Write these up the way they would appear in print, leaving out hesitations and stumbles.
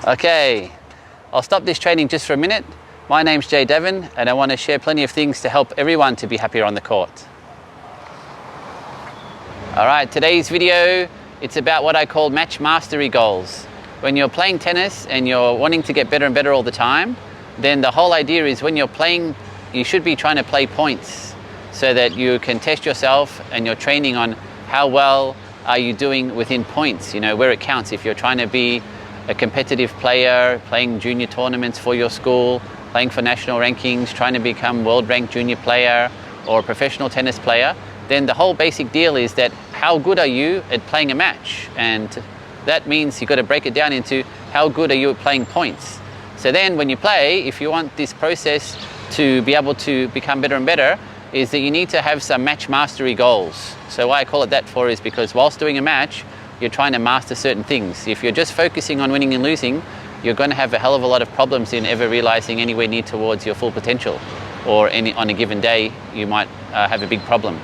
Okay, I'll stop this training just for a minute. My name's Jay Devon and I want to share plenty of things to help everyone to be happier on the court. Alright, today's video, it's about what I call match mastery goals. When you're playing tennis and you're wanting to get better and better all the time, then the whole idea is when you're playing, you should be trying to play points so that you can test yourself and you're training on how well are you doing within points, you know, where it counts. If you're trying to be a competitive player, playing junior tournaments for your school, playing for national rankings, trying to become world ranked junior player or a professional tennis player, then the whole basic deal is that how good are you at playing a match? And that means you've got to break it down into how good are you at playing points. So then when you play, if you want this process to be able to become better and better, is that you need to have some match mastery goals. So why I call it that for is because whilst doing a match, you're trying to master certain things. If you're just focusing on winning and losing, you're going to have a hell of a lot of problems in ever realizing anywhere near towards your full potential. Or on a given day, you might have a big problem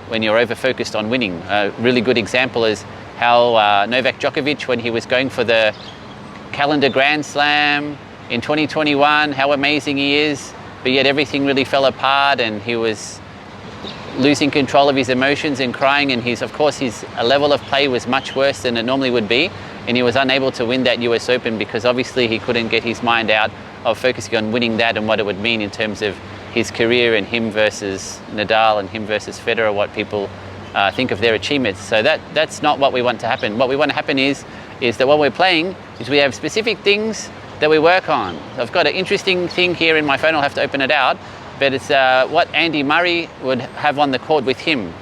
when you're over-focused on winning. A really good example is how Novak Djokovic, when he was going for the calendar Grand Slam in 2021, how amazing he is, but yet everything really fell apart and he was losing control of his emotions and crying, and his level of play was much worse than it normally would be, and he was unable to win that US Open because obviously he couldn't get his mind out of focusing on winning that and what it would mean in terms of his career and him versus Nadal and him versus Federer, what people think of their achievements. So that's not what we want to happen. What we want to happen is that when we're playing is we have specific things that we work on. I've got an interesting thing here in my phone, I'll have to open it out, but it's what Andy Murray would have on the court with him.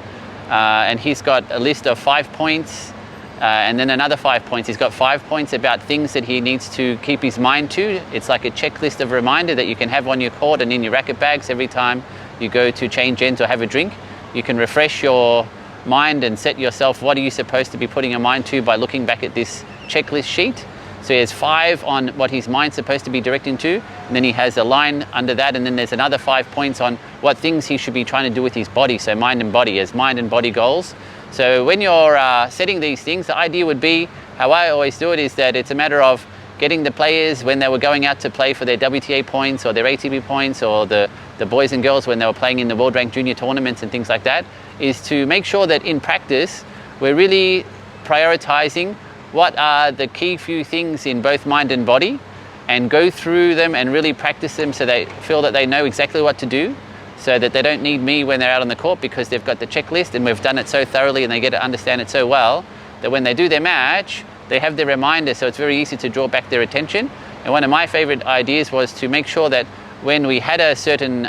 And he's got a list of 5 points and then another 5 points. He's got 5 points about things that he needs to keep his mind to. It's like a checklist of reminder that you can have on your court and in your racket bags every time you go to change ends or have a drink. You can refresh your mind and set yourself what are you supposed to be putting your mind to by looking back at this checklist sheet. So he has 5 on what his mind's supposed to be directing to, and then he has a line under that, and then there's another 5 points on what things he should be trying to do with his body, so mind and body, as mind and body goals. So when you're setting these things, the idea would be, how I always do it, is that it's a matter of getting the players when they were going out to play for their WTA points or their ATP points, or the boys and girls when they were playing in the world ranked junior tournaments and things like that, is to make sure that in practice, we're really prioritizing what are the key few things in both mind and body, and go through them and really practice them so they feel that they know exactly what to do, so that they don't need me when they're out on the court because they've got the checklist and we've done it so thoroughly and they get to understand it so well that when they do their match, they have their reminder, so it's very easy to draw back their attention. And one of my favorite ideas was to make sure that when we had a certain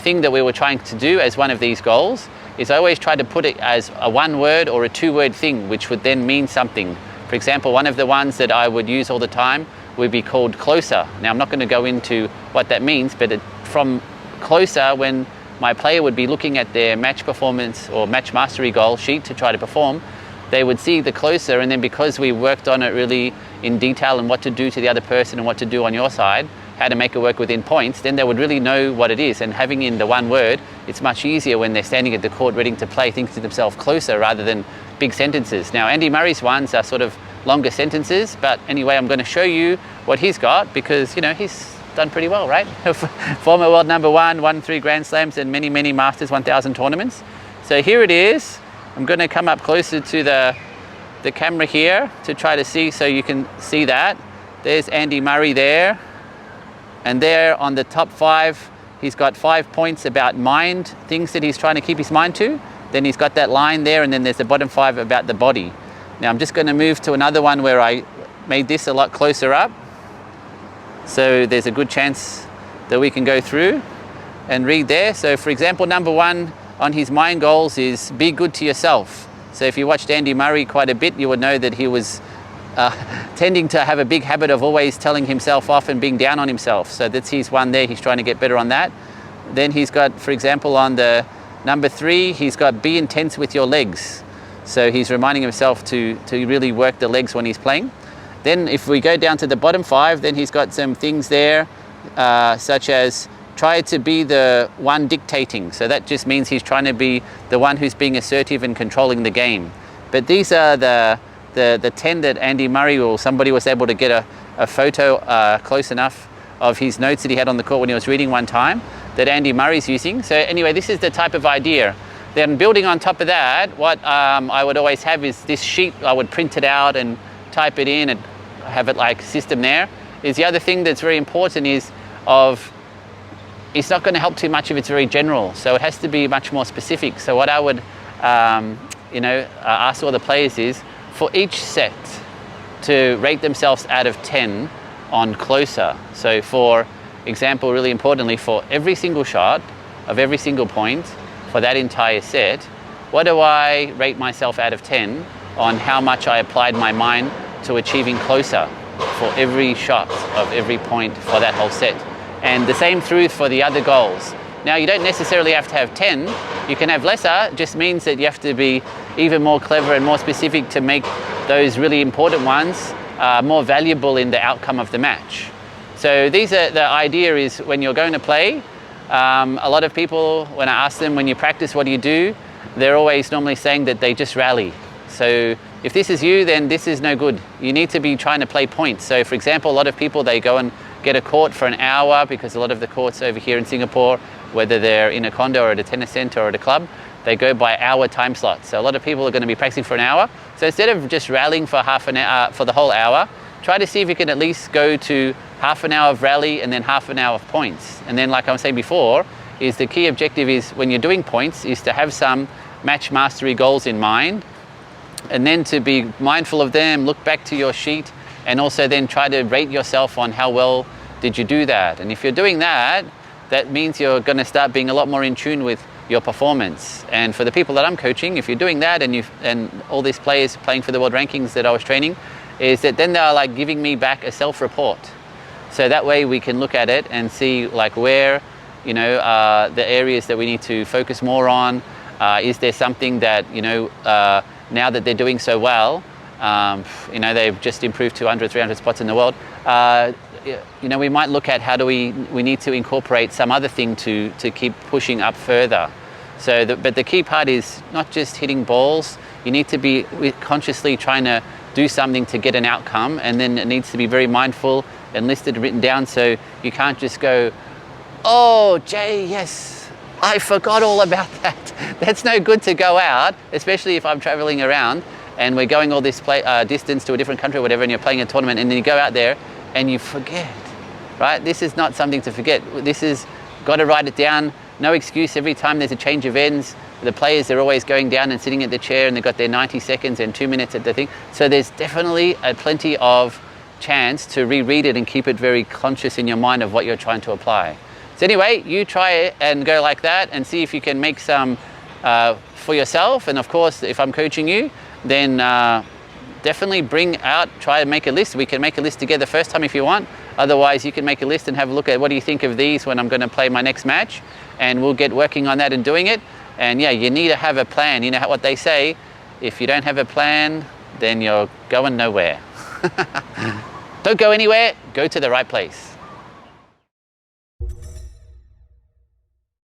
thing that we were trying to do as one of these goals, is I always try to put it as a 1-word or a 2-word thing, which would then mean something. For example, one of the ones that I would use all the time would be called closer. Now, I'm not going to go into what that means, but from closer, when my player would be looking at their match performance or match mastery goal sheet to try to perform, they would see the closer, and then because we worked on it really in detail and what to do to the other person and what to do on your side, how to make it work within points, then they would really know what it is. And having in the 1 word, it's much easier when they're standing at the court ready to play, thinking to themselves closer rather than big sentences. Now, Andy Murray's ones are sort of longer sentences, but anyway, I'm going to show you what he's got because, you know, he's done pretty well, right? Former world number 1, won 3 Grand Slams and many, many Masters 1000 tournaments. So here it is. I'm going to come up closer to the camera here to try to see, so you can see that. There's Andy Murray there. And there on the top 5, he's got 5 points about mind, things that he's trying to keep his mind to. Then he's got that line there, and then there's the bottom 5 about the body. Now I'm just going to move to another one where I made this a lot closer up. So there's a good chance that we can go through and read there. So for example, number 1 on his mind goals is be good to yourself. So if you watched Andy Murray quite a bit, you would know that he was tending to have a big habit of always telling himself off and being down on himself. So that's his one there, he's trying to get better on that. Then he's got, for example, on the number 3, he's got be intense with your legs. So he's reminding himself to really work the legs when he's playing. Then if we go down to the bottom 5, then he's got some things there, such as try to be the one dictating. So that just means he's trying to be the one who's being assertive and controlling the game. But these are the the 10 that Andy Murray or somebody was able to get a photo close enough of his notes that he had on the court when he was reading one time that Andy Murray's using. So anyway, this is the type of idea. Then building on top of that, what I would always have is this sheet. I would print it out and type it in and have it like system there. Is the other thing that's very important is it's not going to help too much if it's very general. So it has to be much more specific. So what I would ask all the players is for each set to rate themselves out of 10 on closer. So for example, really importantly, for every single shot of every single point for that entire set, what do I rate myself out of 10 on how much I applied my mind to achieving closer for every shot of every point for that whole set? And the same truth for the other goals. Now, you don't necessarily have to have 10, you can have lesser. It just means that you have to be even more clever and more specific to make those really important ones more valuable in the outcome of the match. So the idea is when you're going to play, a lot of people, when I ask them, when you practice, what do you do? They're always normally saying that they just rally. So if this is you, then this is no good. You need to be trying to play points. So for example, a lot of people, they go and get a court for an hour, because a lot of the courts over here in Singapore, whether they're in a condo or at a tennis center or at a club, they go by hour time slots. So a lot of people are going to be practicing for an hour. So instead of just rallying for half an hour, for the whole hour, try to see if you can at least go to half an hour of rally and then half an hour of points. And then, like I was saying before, is the key objective is when you're doing points is to have some match mastery goals in mind, and then to be mindful of them, look back to your sheet, and also then try to rate yourself on how well did you do that. And if you're doing that, that means you're going to start being a lot more in tune with your performance. And for the people that I'm coaching, if you're doing that, and all these players playing for the world rankings that I was training, is that then they're like giving me back a self-report. So that way we can look at it and see like where, the areas that we need to focus more on. Is there something that, now that they're doing so well, they've just improved 200, 300 spots in the world. We might look at how do we need to incorporate some other thing to keep pushing up further. But the key part is not just hitting balls. You need to be consciously trying to do something to get an outcome, and then it needs to be very mindful and listed, written down, so you can't just go, oh, Jay, yes, I forgot all about that. That's no good to go out, especially if I'm traveling around and we're going all this distance to a different country or whatever, and you're playing a tournament, and then you go out there and you forget, right? This is not something to forget. This is, got to write it down. No excuse. Every time there's a change of ends, the players, they're always going down and sitting at the chair, and they've got their 90 seconds and 2 minutes at the thing. So there's definitely plenty of chance to reread it and keep it very conscious in your mind of what you're trying to apply. So anyway, you try it and go like that and see if you can make some for yourself. And of course, if I'm coaching you, then definitely try to make a list. We can make a list together first time if you want. Otherwise, you can make a list and have a look at what do you think of these when I'm going to play my next match, and we'll get working on that and doing it. And yeah, you need to have a plan. You know what they say, if you don't have a plan, then you're going nowhere. Don't go anywhere, go to the right place.